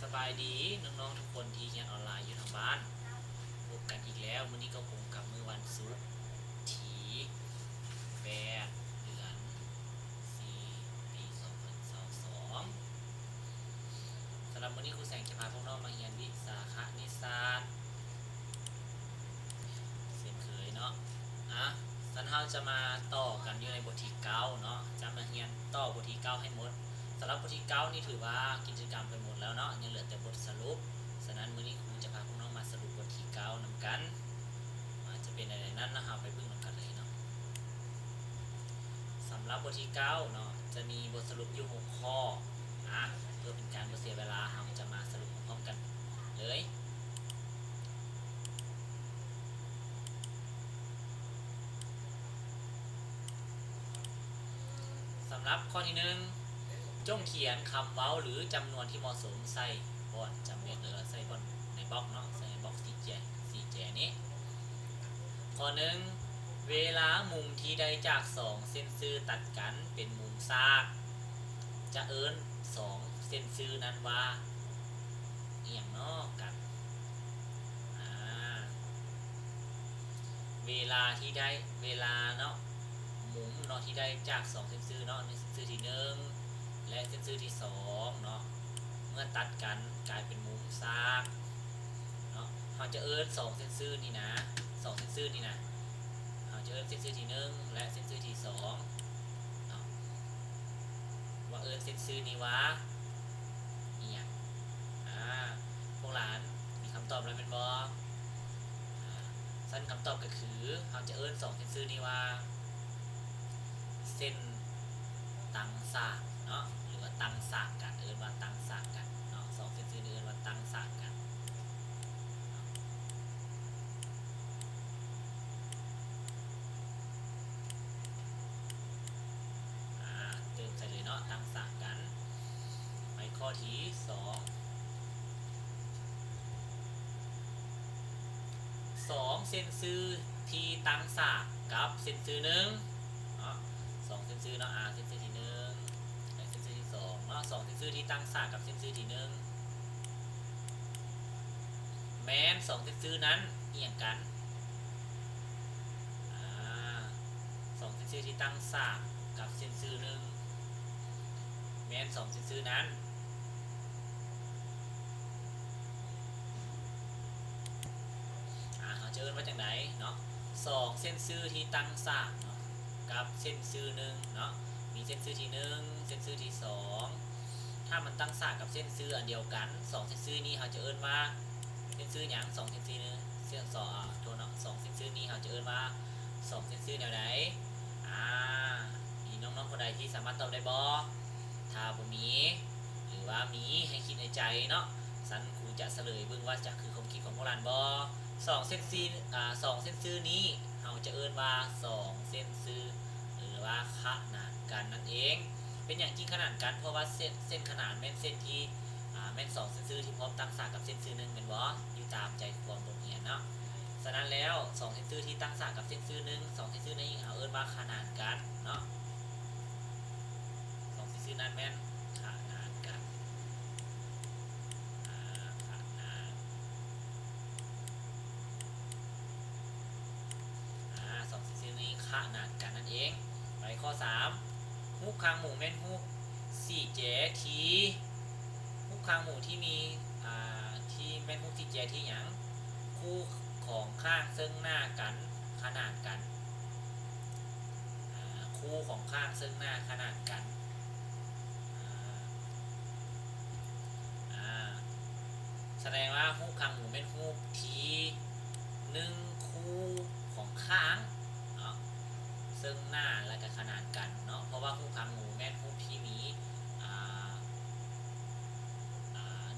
สบายดีน้องๆทุกคนที่เรียนออนไลน์อยู่ทางบ้านพบกันอีกแล้วมื้อนี้ก็ผมกับมื้อวันศุกร์ที่8 เดือน 4 ปี2022สำหรับมื้อนี้ครูแสงจะพาพวกน้องมาเรียนวิชาคณิตศาสตร์เช่นเคยเนาะสันเฮาจะมาต่อกันอยู่ในบทที่9เนาะจะมาเรียนต่อบทที่9ให้หมดสำหรับบทที่9นี่ถือว่ากิจกรรมไปหมดแล้วเนาะยังเหลือแต่บทสรุปฉะนั้นมื้อนี้ครูจะพาพวกน้องมาสรุปบทที่9นำกันจะเป็นอะไรนั้นนะครับไปเบิ่งนำกันเลยเนาะสำหรับบทที่9เนาะจะมีบทสรุปอยู่6ข้อเพื่อเป็นการบ่เสียเวลาเราจะมาสรุปพร้อมกันเลยสำหรับข้อที่1จงเขียนคำเว้าหรือจำนวนที่เหมาะสมใส่บอนจำเรียนหรือใส่บอนในบล็อกเนาะใส่บล็อก4 แจนี้ข้อ1เวลามุมที่ได้จาก2เส้นซื่อตัดกันเป็นมุมซากจะเอิ้น2เส้นซื่อนั้นว่าเอียงเนาะกันเวลาที่ได้เวลาเนาะมุมเนาะที่ได้จาก2เส้นซื่อเนาะในเส้นซื่อที่1และเส้นซื่อที่2เนาะเมื่อตัดกันกลายเป็นมุมซากเนาะเราจะเอิ้น2เส้นซื่อนี่นะ2เส้นซื่อนี่นะเราจะเอิ้นเส้นซื่อที่1และเส้นซื่อที่2เนาะว่าเอิ้นเส้นซื่อนี่ว่าอีหยังพวกหลานมีคำตอบแล้วเป็นบ่สั้นคำตอบก็คือเราจะเอิ้น2เส้นซื่อนี่ว่าเส้นตั้งซากเนาะหรือว่าตั้งซากกันเอิ้นว่าตั้งซากกันเนาะ2เส้นซื่อนี่เอิ้นว่าตั้งซากกันเติมใส่เลยเนาะตั้งซากกันไปข้อที่2เส้นซื่อที่ตั้งซากกับเส้นซื่อ1เนาะ2เส้นซื่อเนาะเส้นซื่อที่1และเส้นซื่อที่2เนาะ2เส้นซื่อที่ตั้งซากกับเส้นซื่อที่1แม้น2เส้นซื่อนั้นเอียงกัน2เส้นซื่อที่ตั้งซากกับเส้นซื่อ1แม้น2เส้นซื่อนั้นเขาจะเอิ้นว่าจังไดเนาะ2เส้นซื่อที่ตั้งซากเนาะกับเส้นซื่อ1เนาะมีเส้นซื่อที่1เส้นซื่อที่2ถ้ามันตั้งซากกับเส้นซื่ออันเดียวกัน2เส้นซื่อนี้เขาจะเอิ้นว่าเส้นซื่อหยัง2เส้นซื่อนึงเส้น2โทษเนาะ2เส้นซื่อนี้เขาจะเอิ้นว่า2เส้นซื่อแนวใดมีน้องๆคนใดที่สามารถตอบได้บ่ถ้าบ่มีหรือว่ามีให้คิดในใจเนาะสันครูจะเฉลยเบิ่งว่าจะคือความคิดของพวกหลานบ่2เส้นซื่อนี้เราจะเอิ้นว่า2เส้นซื่อหรือว่าขนานกันนั่นเองเป็นอย่างจริงขนานกันเพราะว่าเส้นขนานแม่นเส้นที่แม่น2เส้นซื่อที่พร้อมตั้งฉากกับเส้นซื่อ1แม่นบ่อยู่ตามใจความบทเรียนเนาะฉะนั้นแล้ว2เส้นซื่อที่ตั้งฉากกับเส้นซื่อ1 2เส้นซื่อนี้เราเอิ้นว่าขนานกันเนาะ2เส้นซื่อนั้นแม่นขนานกัน2เส้นซื่อนี้ขนานกันนั่นเองไปข้อ3ฮูกคางหมู่แม่นฮูก4แจที่ฮูกคางหมู่ที่มีที่แม่นฮูก4แจที่หยังคู่ของข้างซึ่งหน้ากันขนานกันคู่ของข้างซึ่งหน้าขนานกันแสดงว่าฮูกคางหมู่เป็นฮูกที่1คู่ของข้างเนาะซึ่งหน้าและก็ขนานกันเนาะเพราะว่าฮูกคางหมู่แม่นฮูกที่มี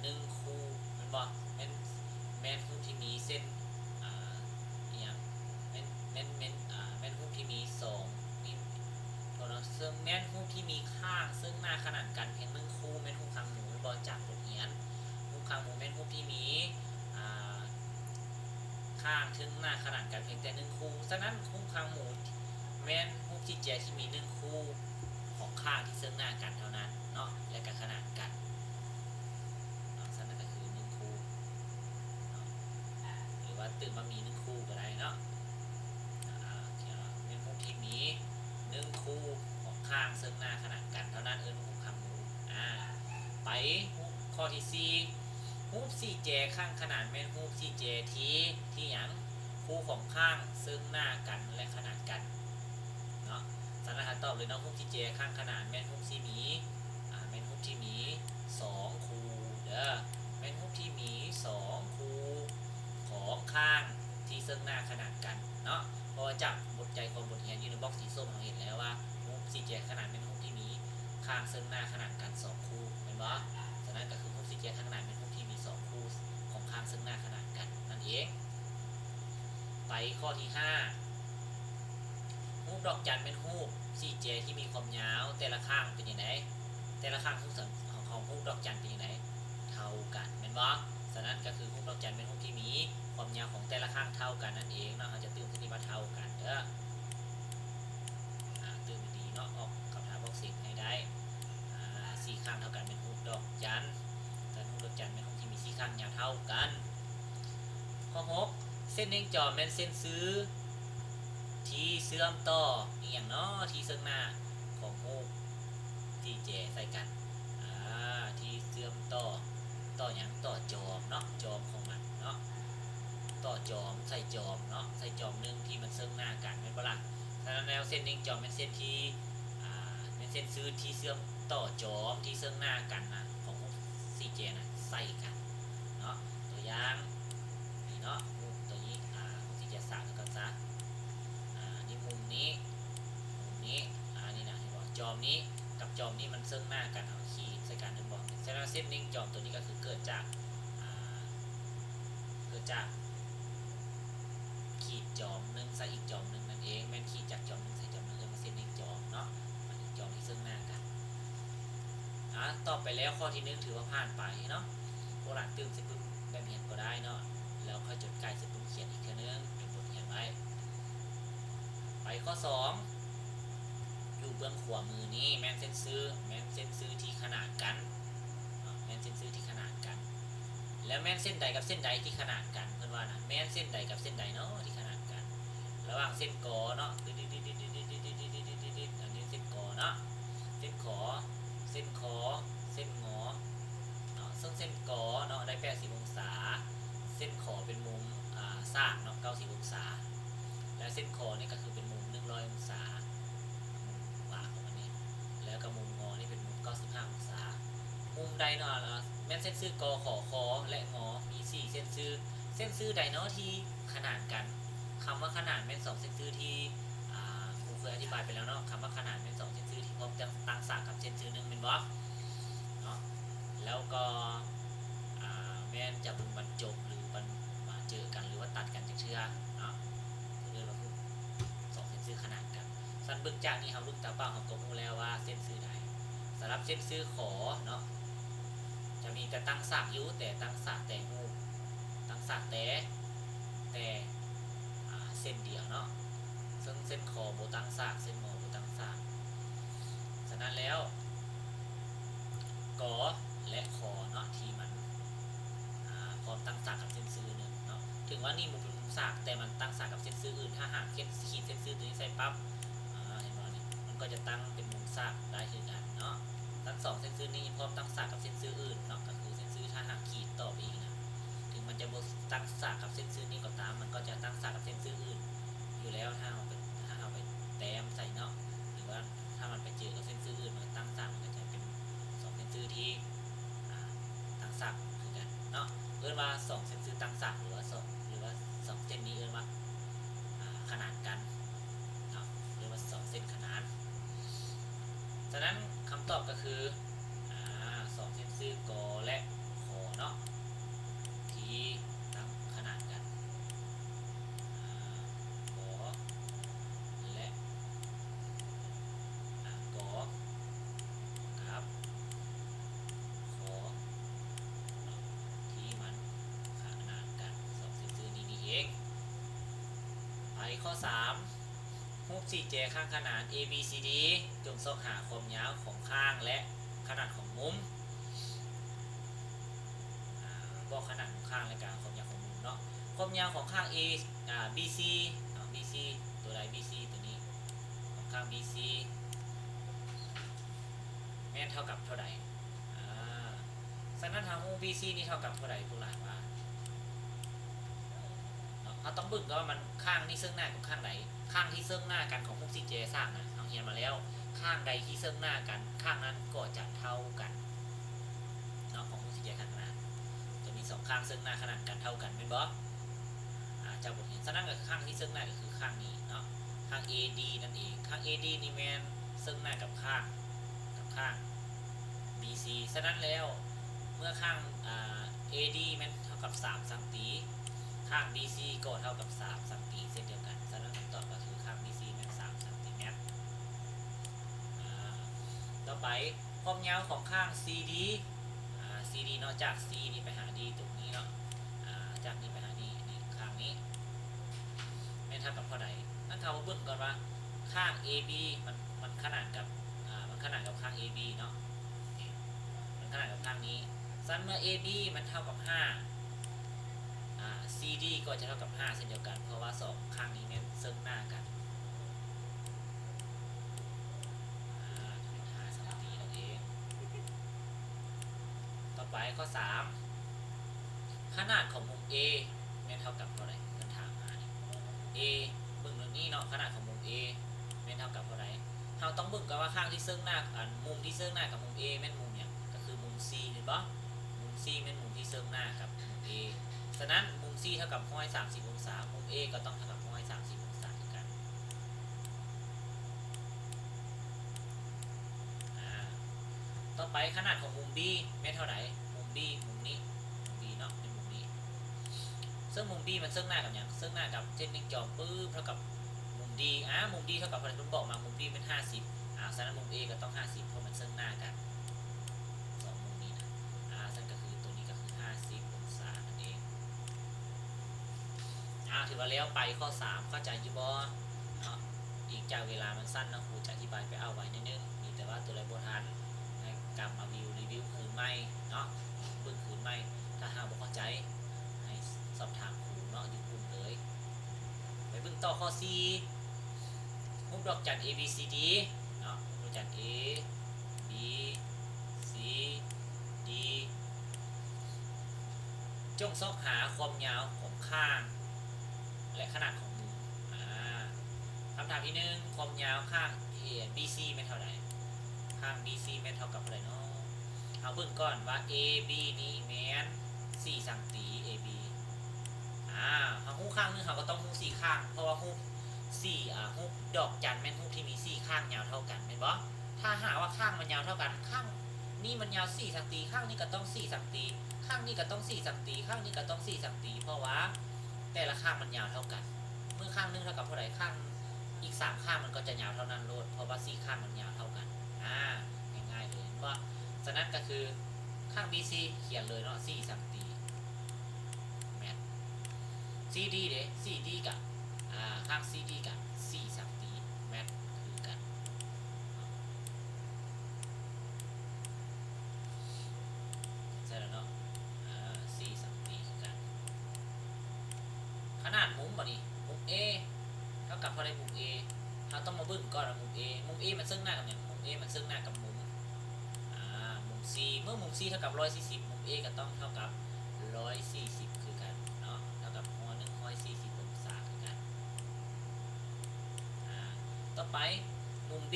1คู่แม่นบ่แม่นฮูกที่มีเส้นอย่างแม่นฮูกที่มี2มีตัวเนาะซึ่งแม่นฮูกที่มีข้างซึ่งหน้าขนานกันเพียง1คู่แม่นฮูกคางหมู่แม่นบ่จากบทเรียนฮูกคางหมู่แม่นฮูกที่มีข้างถึงหน้าขนานกันเพียงแต่1คู่ฉะนั้นฮูกคางหมู่แม่นฮูกที่แจที่มี1คู่ของข้างที่ซึ่งหน้ากันเท่านั้นเนาะและก็ขนานกันฉะนั้น ตื่นมามี1คู่ก็ได้เนาะแม่นฮูกที่มี1คู่ของข้างซึ่งหน้าขนาดกันเท่านั้นฮูกคำมูไปฮูกข้อที่4ฮูก4แจข้างขนาดแม่นฮูก4แจที่หยังคู่ของข้างซึ่งหน้ากันและขนาดกันเนาะสารคตอบเลยเนาะฮูก4แจข้างขนาดแม่นฮูก4มีแม่นฮูกที่มี2คู่เด้อแม่นฮูกที่มี2คู่ของข้างที่ซึ่งหน้าขนาดกันเนาะเพราะว่าจากบทใจของบทเรียนอยู่ในบล็อกสีส้มเราเห็นแล้วว่าฮูก4แจขนาดเป็นฮูกที่มีข้างซึ่งหน้าขนาดกัน2คู่เห็นบ่ฉะนั้นก็คือฮูก4แจข้างขนาดเป็นฮูกที่มี2คู่ของข้างซึ่งหน้าขนาดกันนั่นเองไปข้อที่5ฮูกดอกจันเป็นฮูก4แจที่มีความยาวแต่ละข้างเป็นยังไงแต่ละข้างของฮูกดอกจันเป็นยังไงเท่ากันเห็นบ่ฉะนั้นก็คือฮูกดอกจันเป็นฮูกที่มีความยาวของแต่ละข้างเท่ากันนั่นเองเนาะเราจะตื่นที่ว่าเท่ากันเด้อตื่นดีเนาะออกคำถามบอกสิให้ได้4ข้างเท่ากันเป็นฮูกดอกจันแต่ฮูกดอกจันเป็นฮูกที่มี4ข้างยาวเท่ากันข้อ6เส้นเร่งจอเป็นเส้นซื้อที่เชื่อมต่ออย่างเนาะที่ซึ่งหน้าของฮูกที่แจใส่กันที่เชื่อมต่ออย่างต่อจอมเนาะจอมของมันเนาะต่อจอมใส่จอมเนาะใส่จอมนึงที่มันซึ่งหน้ากันเป็นปะล่ะฉะนั้นแล้วเส้นเร่งจอมเป็นเส้นที่เป็นเส้นซื้อที่เชื่อมต่อจอมที่ซึ่งหน้ากันนะของฮูก4แจนะใส่กันเนาะตัวอย่างนี่เนาะฮูกตัวนี้ฮูก4แจสร้างกันซะนี่มุมนี้นี่นะที่บอกจอมนี้กับจอมนี้มันซึ่งหน้ากันเอาขีดใส่กันนึงบอกฉะนั้นเส้นเร่งจอมตัวนี้ก็คือเกิดจากขีดจอมนึงใส่อีกจอมนึงนั่นเองแม่นขีดจากจอมนึงใส่จอมนึงมาเส้นเร่งจอมเนาะมันจอมที่ซึ่งหน้ากันต่อไปแล้วข้อที่1ถือว่าผ่านไปเนาะโบราณตื่นเสร็จปุ๊บแบบเห็นก็ได้เนาะแล้วค่อยจดใกล้เสร็จปุ๊บเขียนอีกทีนึงเป็นบทเขียนไว้ไปข้อ2อยู่เบื้องขวามือนี้แม่นเส้นซื้อที่ขนาดกันแม่นเส้นซื้อที่ขนาดกันแล้วแม่นเส้นใดกับเส้นใดที่ขนาดกันเพื่อนว่านะแม่นเส้นใดกับเส้นใดเนาะที่ขนาดกันระหว่างเส้นกอเนาะอันนี้เส้นกอเนาะเส้นขอเส้นคอเส้นงอเนาะซึ่งเส้นกอเนาะได้80องศาเส้นขอเป็นมุมสร้างเนาะ90องศาแล้วเส้นคอนี่ก็คือเป็นมุม100องศาว่าของมันนี้แล้วก็มุมงอนี่เป็นมุม95องศามุมใดเนาะแม่นเส้นซื้อกอขอคอและงอมี4เส้นซื้อใดเนาะที่ขนานกันคำว่าขนานเป็น2เส้นซื้อที่ครูเคยอธิบายไปแล้วเนาะคำว่าขนานเป็น2เส้นซื้อที่พร้อมจะตั้งฉากกับเส้นซื้อนึงเป็นบล็อกเนาะแล้วก็แม่นจะบรรจบหรือมาเจอกันหรือว่าตัดกันจากเชือกเนาะเรียกว่า2เส้นซื้อขนานกันสันเบื้องจากนี้เราเบื้องตาเปล่าเราก็รู้แล้วว่าเส้นซื้อใดสำหรับเส้นซื้อขอเนาะจะมีแต่ตั้งฉากอยู่แต่ตั้งฉากแต่งูตั้งฉากแต่เส้นเดียวเนาะซึ่งเส้นคอโบตั้งฉากเส้นงอโบตั้งฉากฉะนั้นแล้วกอและคอเนาะที่มันพร้อมตั้งฉากกับเส้นซื้อหนึ่งเนาะถึงว่านี่มันเป็นมุมฉากแต่มันตั้งฉากกับเส้นซื้ออื่นถ้าหากขีดเส้นซื้อตัวนี้ใส่ปั๊บเห็นไหมนี่มันก็จะตั้งเป็นมุมฉากได้คือกันเนาะทั้ง2เส้นซื้อนี้พร้อมตั้งฉากกับเส้นซื้ออื่นเนาะก็คือเส้นซื้อถ้าหากขีดต่อไปอีกนะถึงมันจะตั้งฉากกับเส้นซื้อนี้ก็ตามมันก็จะตั้งฉากกับเส้นซื้ออื่นอยู่แล้วถ้าเอาไปแต้มใส่เนาะหรือว่าถ้ามันไปเจอกับเส้นซื้ออื่นมันตั้งฉากมันก็จะเป็น2เส้นซื้อที่ตั้งฉากคือกันเนาะเรียกว่า2เส้นซื้อตั้งฉากหรือว่า2เส้นนี้เรียกว่าขนานกันเนาะเรียกว่า2เส้นขนานฉะนั้นคำตอบก็คือ2เส้นซื้อกอและขอเนาะที่ตั้งขนานกันกอและกอครับขอที่มันขนานกัน2เส้นซื้อนี้เองไปข้อ3รูป4แจข้างขนาน A B C D จงซอกหาความยาวของข้างและขนาดของมุมบอกขนาดของข้างและการความยาวของมุมเนาะ ความยาวของข้าง A BC BC ตัวใด BC ตัวนี้ของข้าง BC แม่นเท่ากับเท่าไหร่ฉะนั้นทางมุม BC นี่เท่ากับเท่าไหร่ผู้หลานว่าเราต้องบึ้งก็ว่ามันข้างนี่ซึ่งหน้ากับข้างไหนข้างที่ซึ่งหน้ากันของมุม CJ สร้างนะเราเรียนมาแล้วข้างใดที่ซึ่งหน้ากันข้างนั้นก็จะเท่ากันเนาะของมุม CJ ขนาดจะมี2ข้างซึ่งหน้าขนาดกันเท่ากันเป็นบอเจ้าบทเรียนฉะนั้นกับข้างที่ซึ่งหน้าก็คือข้างนี้เนาะข้าง AD นั่นเองข้าง AD นี่แมนซึ่งหน้ากับข้างBC ฉะนั้นแล้วเมื่อข้างAD มันเท่ากับ3 สังตีข้าง BC ก็เท่ากับ3 สังตีเช่นเดียวกันฉะนั้นคำตอบก็คือข้าง BC มัน3 สังตีเมตรต่อไปความยาวของข้าง CD CD เนาะจาก C นี่ไปหา D ตรงนี้เนาะจากนี้ไปหา D นี่ข้างนี้มันเท่ากับเท่าไหร่นั่นเขาเบิ่งก่อนว่าข้าง AB มันขนาดกับข้าง AB เนาะมันขนาดกับข้างนี้ซันเมื่อ AB มันเท่ากับ5CD ก็จะเท่ากับ5เช่นเดียวกันเพราะว่า2ข้างนี้เนี่ยซึ่งหน้ากัน5 สังตีนั่นเองต่อไปข้อ3ขนาดของมุม A เนี่ยเท่ากับเท่าไหร่กันถามหา A เบิ่งเรื่องนี้เนาะขนาดของมุม A เนี่ยเท่ากับเท่าไหร่เราต้องเบิ่งกันว่าข้างที่ซึ่งหน้ามุมที่ซึ่งหน้ากับมุม A แม่นมุมเนี่ยก็คือมุม C เห็นปะมุม C แม่นมุมที่ซึ่งหน้ากับมุม A ฉะนั้นมุม C เท่ากับ130 องศามุม A ก็ต้องเท่ากับ130 องศาเหมือนกันต่อไปขนาดของมุม B แม่นเท่าไหร่มุม B มุมนี้มุม B เนาะเป็นมุมนี้ซึ่งมุม B มันซึ่งหน้ากับอย่างซึ่งหน้ากับเช่นนิ้งจอมปื้เท่ากับมุม D มุม D เท่ากับอะไรคุณบอกมามุม D เป็น50ฉะนั้นมุม A ก็ต้อง50เพราะมันซึ่งหน้ากัน2มุมนี้นะซึ่งก็คือตัวนี้ก็คือ50 องศานั่นเองถือว่าแล้วไปข้อ3เข้าใจอยู่บ่เนาะอีกจากเวลามันสั้นนะครูจะอธิบายไปเอาไว้นิดนึงมีแต่ว่าตัวไรโบทันให้กลับมารีวิวคืนไม่เนาะเบิ่งคืนไม่ถ้าหาบ่เข้าใจให้สอบถามครูเนาะอยู่กลุ่มเลยไปเบิ่งต่อข้อ4มุกดอกจัน A B C D เนาะมุกดอกจัน A B C D จงซอกหาความยาวของข้างและขนาดของมุมคำถามที่1ความยาวข้าง BC เป็นเท่าไหร่ข้าง BC เป็นเท่ากับอะไรเนาะเอาเบิ่งก่อนว่า AB นี่แม่น4 สังตี AB เขาหู้ข้างนึงเขาก็ต้องหู้4 ข้างเพราะว่าหู้หู้ดอกจันแม่นหู้ที่มี4 ข้างยาวเท่ากันเห็นบ่ถ้าหาว่าข้างมันยาวเท่ากันข้างนี่มันยาว4 สังตีข้างนี้ก็ต้อง4 สังตีข้างนี้ก็ต้อง4 สังตีข้างนี้ก็ต้อง4 สังตีเพราะว่าแต่ละข้างมันยาวเท่ากันเมื่อข้างนึงเท่ากับเท่าไหร่ข้างอีก3 ข้างมันก็จะยาวเท่านั้นโลดเพราะว่า4 ข้างมันยาวเท่ากันง่ายๆเลยเห็นบ่ฉะนั้นก็คือข้าง BC เขียนเลยเนาะ4 สังตีแมท CD เด้ CD กับข้าง CD กับ4 สังตีแมทคือกันใช่แล้วเนาะ4 สังตีคือกันขนาดมุมบ่นี่มุม A เท่ากับเท่าไรมุม A เราต้องมาเบิ่งก่อนว่ามุม A มันซึ่งหน้ากับอย่างมุม A มันซึ่งหน้ากับมุมC เมื่อมุม C เท่ากับ140มุม A ก็ต้องเท่ากับ140คือกันเนาะเท่ากับ140 องศาคือกันต่อไปมุม B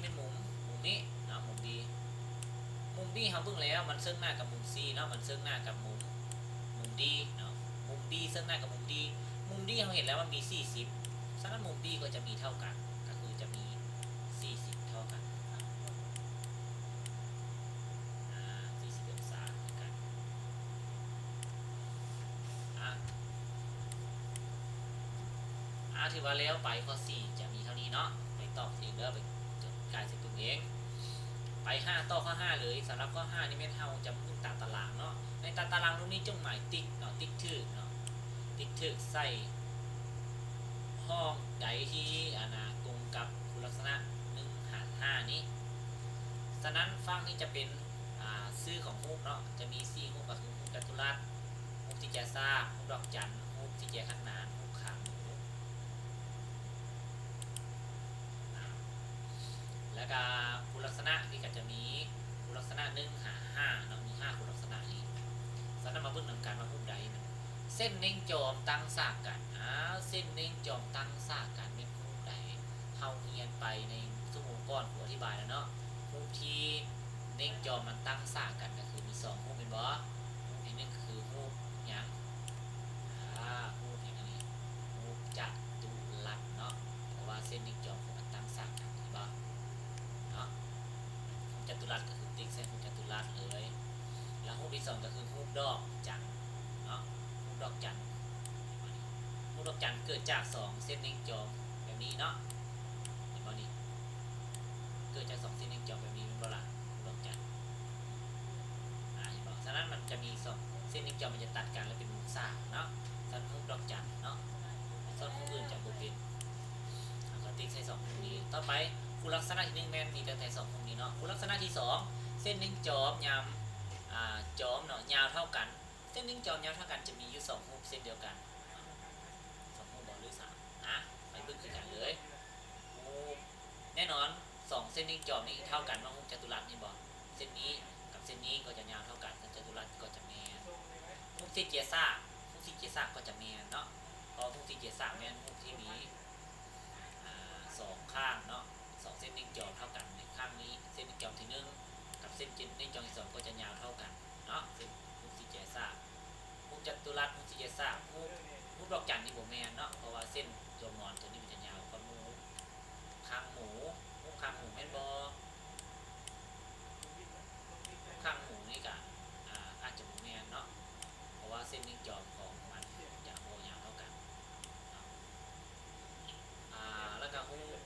เป็นมุมนี้เนาะมุม B เราเบิ่งแล้วมันซึ่งหน้ากับมุม C เนาะมันซึ่งหน้ากับมุม D เนาะมุม D ซึ่งหน้ากับมุม D เราเห็นแล้วมันมี40ฉะนั้นมุม B ก็จะมีเท่ากันก็คือจะมี40เท่ากัน40 องศาเหมือนกันถือว่าแล้วไปข้อ4จะมีเท่านี้เนาะไปตอบเองเด้อไปจดกายเสร็จตัวเองไป5ต่อข้อ5เลยสำหรับข้อ5นี่แม่นเฮาจะมุ่งตามตารางเนาะในตารางตรงนี้จงหมายติ๊กเนาะติ๊กถือเนาะติ๊กถือใส่ห้องใดที่ตรงกับคุณลักษณะ1 หาร 5นี้ฉะนั้นฝั่งนี้จะเป็นชื่อของรูปเนาะจะมี4รูปก็คือรูปจัตุรัสรูป บที่แจซ่าฮูบดอกจันฮูบที่แจข้างหน้าฮูบข้างหมูแล้วก็คุณลักษณะที่ก็จะมีคุณลักษณะ1 5 5เนาะมี5คุณลักษณะนี้สันนั้นมาเบิ่งนำการมาฮูบใดนะเส้นเน่งจอมตั้งซากกันเส้นเน่งจอมตั้งซากกันเป็นฮูบใดเฮาเรียนไปในชั่วโมงก่อนผมอธิบายแล้วเนาะฮูบที่เน่งจอมมันตั้งซากกันก็คือมี2ฮูบเป็นบ่ฮูบที่1คือฮูบหยังฮูบอย่างนี้ฮูบจัตุรัสเนาะเพราะว่าเส้นเน่งจอมของมันตั้งซากกันเห็นบ่เนาะฮูบจัตุรัสก็คือติ๊กใส่ฮูบจัตุรัสเลยแล้วฮูบที่2ก็คือฮูบดอกจันเนาะฮูบดอกจันฮูบดอกจันเกิดจาก2เส้นเน่งจอมแบบนี้เนาะเห็นบ่นี่เกิดจาก2เส้นเน่งจอมแบบนี้เป็นบ่ล่ะฮูบดอกจันเห็นบ่ฉะนั้นมันจะมี2เส้นเน่งจอมมันจะตัดกันแล้วเป็นมุมซ่าเนาะส่วนฮูบดอกจันเนาะส่วนฮูบอื่นจะบ่เป็นก็ติ๊กใส่2ตรงนี้ต่อไปคุณลักษณะที่1แม่นมีแต่2ตรงนี้เนาะคุณลักษณะที่2เส้นเน่งจอมยามจอมเนาะยาวเท่ากันเส้นเน่งจอมยาวเท่ากันจะมีอยู่2ฮูบเส้นเดียวกัน2ฮูบบ่หรือ3ไปเบิ่งคือกันเลยฮูบแน่นอน2เส้นเน่งจอมนี่เท่ากันว่าฮูบจัตุรัสนี่บ่เส้นนี้กับเส้นนี้ก็จะยาวเท่ากันจัตุรัสก็จะแม่นฮูบที่เจียซ่าฮูบที่เจียซ่าก็จะแม่นเนาะเพราะฮูบที่เจียซ่าแม่นฮูบที่มี2ข้างเนาะ2เส้นเน่งจอมเท่ากันในข้างนี้เส้นเน่งจอมที่1กับเส้นเน่งจอมที่2ก็จะยาวเท่ากันเนาะเส้นฮูบที่เจียซ่าฮูบจัตุรัสฮูบที่เจียซ่าฮูบดอกจันนี่บ่แม่นเนาะเพราะว่าเส้นจอมนอนตัวนี้มันจะยาวกว่าหมูข้างหมูฮูบข้างหมูแม่นบ่ข้างหมูนี่ก็อาจจะบ่แม่นเนาะเพราะว่าเส้นเน่งจอมของมันจะบ่ยาวเท่ากันแล้วก็ฮูบ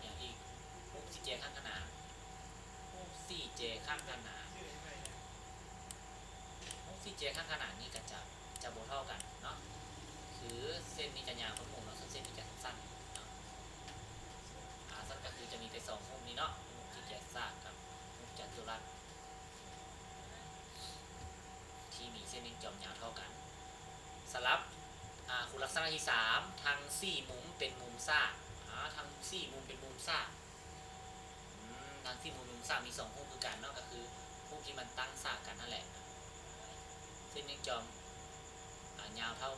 อย่างอีกฮูบที่เจข้างขนานฮูบที่เจข้างขนานฮูบที่เจข้างขนานนี่ก็จะบ่เท่ากันเนาะคือเส้นนี้จะยาวกว่าหมูเนาะส่วนเส้นนี้จะสั้นเนาะสั้นก็คือจะมีแต่2ฮูบนี้เนาะฮูบที่เจซ่ากับฮูบจัตุรัสที่มีเส้นเน่งจอมยาวเท่ากันสลับคุณลักษณะที่3ทั้ง4มุมเป็นมุมซ่าทั้ง4มุมเป็นมุมซ่าทั้ง4มุมเป็นมุมซ่ามี2ฮูบคือกันเนาะก็คือฮูบที่มันตั้งซ่ากันนั่นแหละเส้นเน่งจอมยาวเท่า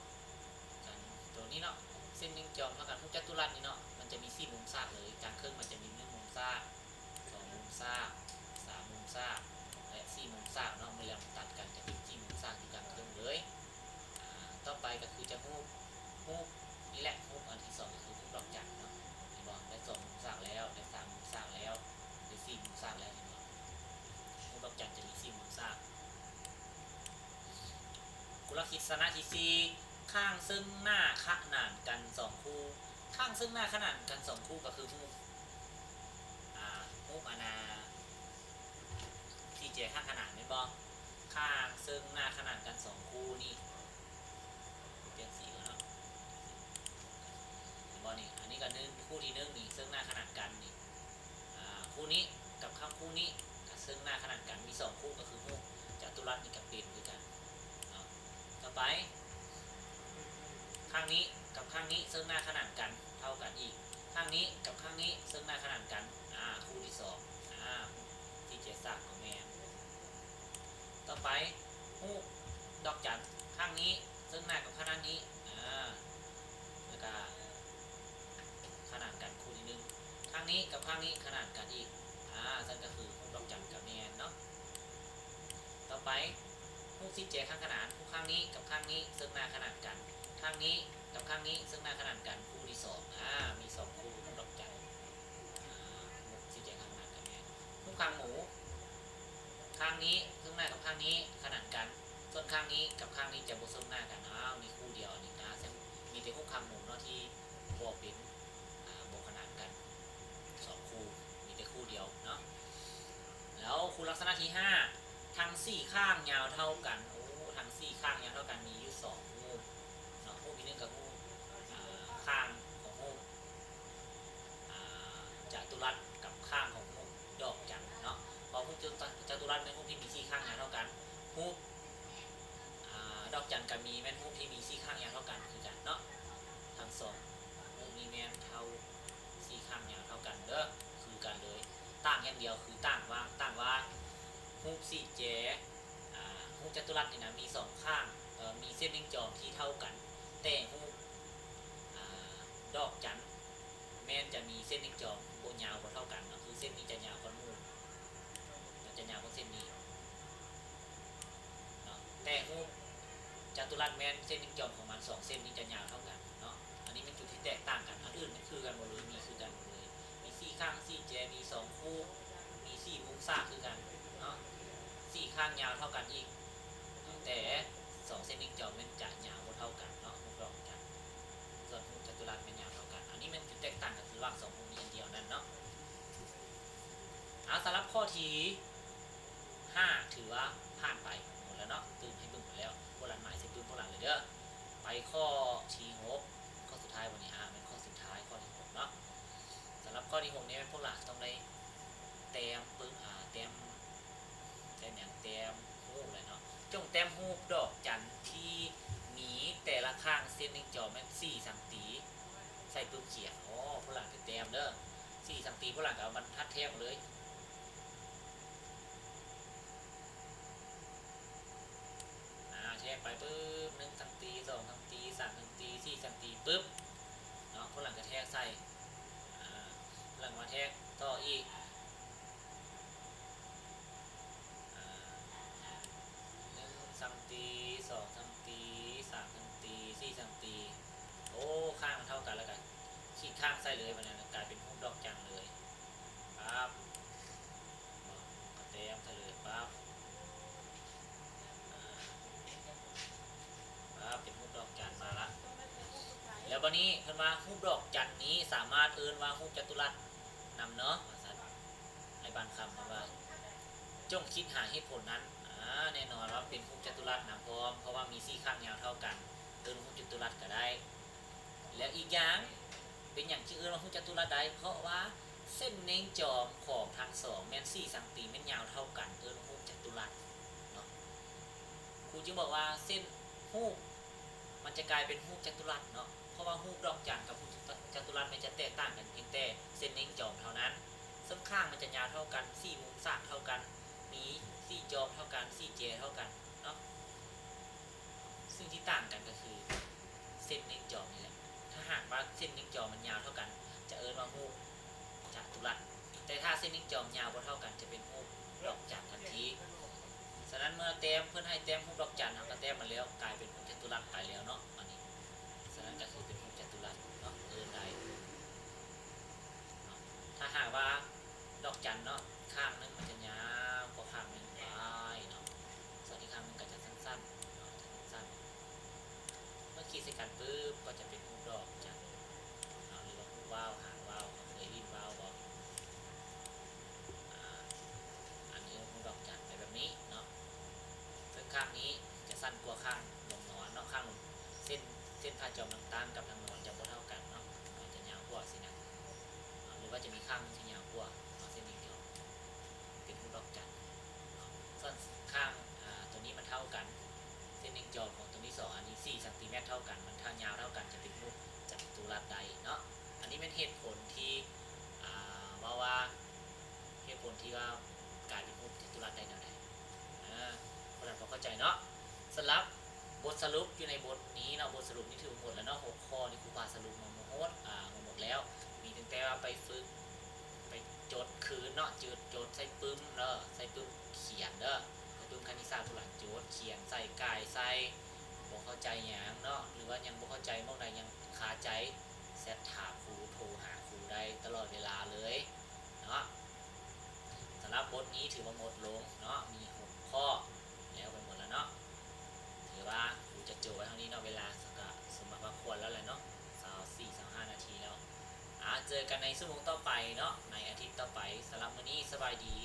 กันตัวนี้เนาะเส้นเน่งจอมเท่ากันฮูบจัตุรัสนี่เนาะมันจะมี4มุมซ่าเลยกลางครึ่งมันจะมี1มุมซ่า2มุมซ่า3มุมซ่าและ4มุมซ่าเนาะเมื่อเราตัดกันจะเป็น4มุมซ่าที่กลางครึ่งเลยต่อไปก็คือจะฮูบนี่แหละฮูบอันที่2ก็คือฮูบดอกจันเนาะเห็นบ่ได้2มุมซ่าแล้วได้3มุมซ่าแล้วได้4มุมซ่าแล้วเห็นบ่ฮูบดอกจันจะมี4มุมซ่าคุณลักษณะที่4ข้างซึ่งหน้าขนานกัน2คู่ข้างซึ่งหน้าขนานกัน2คู่ก็คือฮูบที่เจข้างขนานแม่นบ่ข้างซึ่งหน้าขนานกัน2คู่นี่เปลี่ยนสีแล้วเนาะเห็นบ่นี่อันนี้ก็คู่ที่1นี่ซึ่งหน้าขนานกันนี่คู่นี้กับข้างคู่นี้ก็ซึ่งหน้าขนานกันมี2คู่ก็คือฮูบจัตุรัสนี่ก็เป็นคือกันเนาะต่อไปข้างนี้กับข้างนี้ซึ่งหน้าขนานกันเท่ากันอีกข้างนี้กับข้างนี้ซึ่งหน้าขนานกันคู่ที่2ที่เจซ่าของแม่ต่อไปฮูบดอกจันข้างนี้ซึ่งหน้ากับข้างนี้แล้วก็ขนานกันคู่ที่1ข้างนี้กับข้างนี้ขนานกันอีกซึ่งก็คือฮูบดอกจันกับแม่เนาะต่อไปฮูบที่เจข้างขนานฮูบข้างนี้กับข้างนี้ซึ่งหน้าขนานกันข้างนี้กับข้างนี้ซึ่งหน้าขนานกันคู่ที่2มี2คู่ฮูบดอกจันฮูบที่เจข้างขนานกันแม่ฮูบข้างหมูข้างนี้ซึ่งหน้ากับข้างนี้ขนานกันส่วนข้างนี้กับข้างนี้จะบ่ซึ่งหน้ากันมีคู่เดียวนี่ซึ่งมีแต่ฮูบข้างหมูเนาะที่บ่เป็นบ่ขนานกัน2คู่มีแต่คู่เดียวเนาะแล้วคู่ลักษณะที่5ทั้ง4ข้างยาวเท่ากันทั้ง4ข้างยาวเท่ากันมีอยู่2ฮูบเนาะฮูบที่1กับฮูบข้างของฮูบจัตุรัสกับข้างของฮูบดอกจันเนาะพอฮูบจัตุรัสเป็นฮูบที่มี4 เดียวคือต่างว่ารูปสี่แจรูปจัตุรัสนี่นะมีสองข้างมีเส้นนิ่งจอมที่เท่ากันแต่รูปดอกจันแม้นจะมีเส้นนิ่งจอมโบยาวกว่าเท่ากันเนาะคือเส้นนี้จะยาวกว่ามูมันจะยาวกว่าเส้นนี้เนาะแต่รูปจัตุรัสแม้นเส้นนิ่งจอมของมัน2เส้นนี้จะยาวเท่ากันเนาะอันนี้เป็นจุดที่แตกต่างกันอันอื่นคือกันหมดเลยมีคือกันหมดเลยมี4ข้าง4แจมี2คู่มี4มุมซากคือกันเนาะ4ข้างยาวเท่ากันอีกแต่2เส้นนิ่งจอมมันจะยาวกว่าเท่ากันเนาะรูปดอกจันส่วนรูปจัตุรัสมันยาวเท่ากันอันนี้มันจุดแตกต่างกันคือระหว่าง2มุมนี้อันเดียวนั้นเนาะสำหรับข้อที่5ถือว่าผ่านไปหมดแล้วเนาะตื่นให้บึ้งหมดแล้วพวกหลังหมายเสร็จตื่นพวกหลังเลยเด้อไปข้อที่6ข้อสุดท้ายวันนี้เป็นข้อสุดท้ายข้อที่6เนาะสำหรับข้อที่6นี้พวกหลังต้องได้แต้มปึ๊บแต้มอย่างแต้มหูเลยเนาะจงแต้มหูดอกจันที่มีแต่ละข้างเส้นนิ่งจอแม่น4สังตีใส่ปึ๊บเขียนพวกหลังเป็นแต้มเด้อ4สังตีพวกหลังก็เอาบรรทัดแทบเลยแทกไปปึ๊บ1สังตี2สังตี3สังตี4สังตีปึ๊บเนาะพวกหลังก็แทกใส่หลังมาแทกต่ออีก1สังตี2สังตี3สังตี4สังตีข้างมันเท่ากันแล้วกันขีดข้างใส่เลยมันเนี่ยกลายเป็นรูปดอกจันเลยปั๊บก็เต็มใส่เลยปั๊บเป็นรูปดอกจันมาละแล้ววันนี้เพิ่นว่ารูปดอกจันนี้สามารถเอิ้นว่ารูปจัตุรัสนำเนาะในบางคำว่าจงคิดหาเหตุผลนั้นแน่นอนว่าเป็นรูปจัตุรัสนำเพราะว่ามี4ข้างยาวเท่ากันเอิ้นรูปจัตุรัสก็ได้แล้วอีกอย่างเป็นอย่างที่เอิ้นว่ารูปจัตุรัสได้เพราะว่าเส้นเน้งจอมของทั้ง2แม่น4สังตีแม่นยาวเท่ากันเอิ้นรูปจัตุรัสเนาะครูจึงบอกว่าเส้นรูปมันจะกลายเป็นรูปจัตุรัสเนาะเพราะว่ารูปดอกจันกับรูปจัตุรัสมันจะแตกต่างกันเพียงแต่เส้นเน้งจอมเท่านั้นซึ่งข้างมันจะยาวเท่ากัน4มุมซากเท่ากันมี4จอมเท่ากัน4เจเท่ากันเนาะซึ่งที่ต่างกันก็คือเส้นเน้งจอมนี่แหละถ้าหากว่าเส้นเน้งจอมมันยาวเท่ากันจะเอิ้นว่ารูปจัตุรัสแต่ถ้าเส้นเน้งจอมยาวบ่เท่ากันจะเป็นรูปดอกจันทันทีฉะนั้นเมื่อเต็มเพื่อนให้เต็มรูปดอกจันทร์ก็เต็มมาแล้วกลายเป็นรูปจัตุรัสไปแล้วเนาะอันนี้ฉะนั้นก็คือเป็นรูปจัตุรัสเนาะได้ถ้าหากว่าดอกจันเนาะข้างนึงมันจะยาวกว่าข้างนึงไปเนาะส่วนอีกข้างนึงก็จะสั้นๆเนาะสั้นเมื่อขีดใส่กันปุ๊บก็จะเป็นรูปดอกจันหรือว่ารูปว่าวหางว่าวเคยรีดว่าวบอกอันนี้รูปดอกจันไปแบบนี้เนาะซึ่งข้างนี้จะสั้นกว่าข้างลงนอนเนาะข้างลงเส้นผ่าจอมต่างๆกับทางนอนจะบ่เท่ากันเนาะจะยาวกว่าสินะหรือว่าจะมีข้างที่ยาวกว่าเส้นนี้เดียวเป็นรูปดอกจันส่วนข้างตัวนี้มันเท่ากันเส้นเอกจอของตัวนี้2อันนี้4ซนเท่ากันมันยาวเท่ากันจะเป็นรูปจัตุรัสใดเนาะอันนี้เป็นเหตุผลที่ว่าเหตุผลที่ว่ากลายเป็นรูปจัตุรัสใดแนวใดคนนั้นพอเข้าใจเนาะสำหรับบทสรุปอยู่ในบทนี้เนาะบทสรุปนี่ถือหมดแล้วเนาะ6ข้อนี่ครูบาสรุปมาหมดแล้วมีตั้งแต่ว่าไปฝึกไปจดคืนเนาะจดใส่ปึ้มเนาะใส่ปึ้มเขียนเนาะใส่ปึ้มคณิตศาสตร์ผู้หลังจดเขียนใส่กายใส่บ่เข้าใจหยังเนาะหรือว่ายังบ่เข้าใจเมื่อใดยังคาใจแซดถามครูโทรหาครูได้ตลอดเวลาเลยเนาะสำหรับบทนี้ถือว่าหมดลงเนาะมี6ข้อแล้วไปหมดแล้วเนาะถือว่าครูจะโจไว้เท่านี้เนาะเวลาสมมาควรแล้วแหละเนาะ24-25 นาทีแล้วเจอกันในชั่วโมงต่อไปเนาะในอาทิตย์ต่อไปสำหรับมื้อนี้สบายดี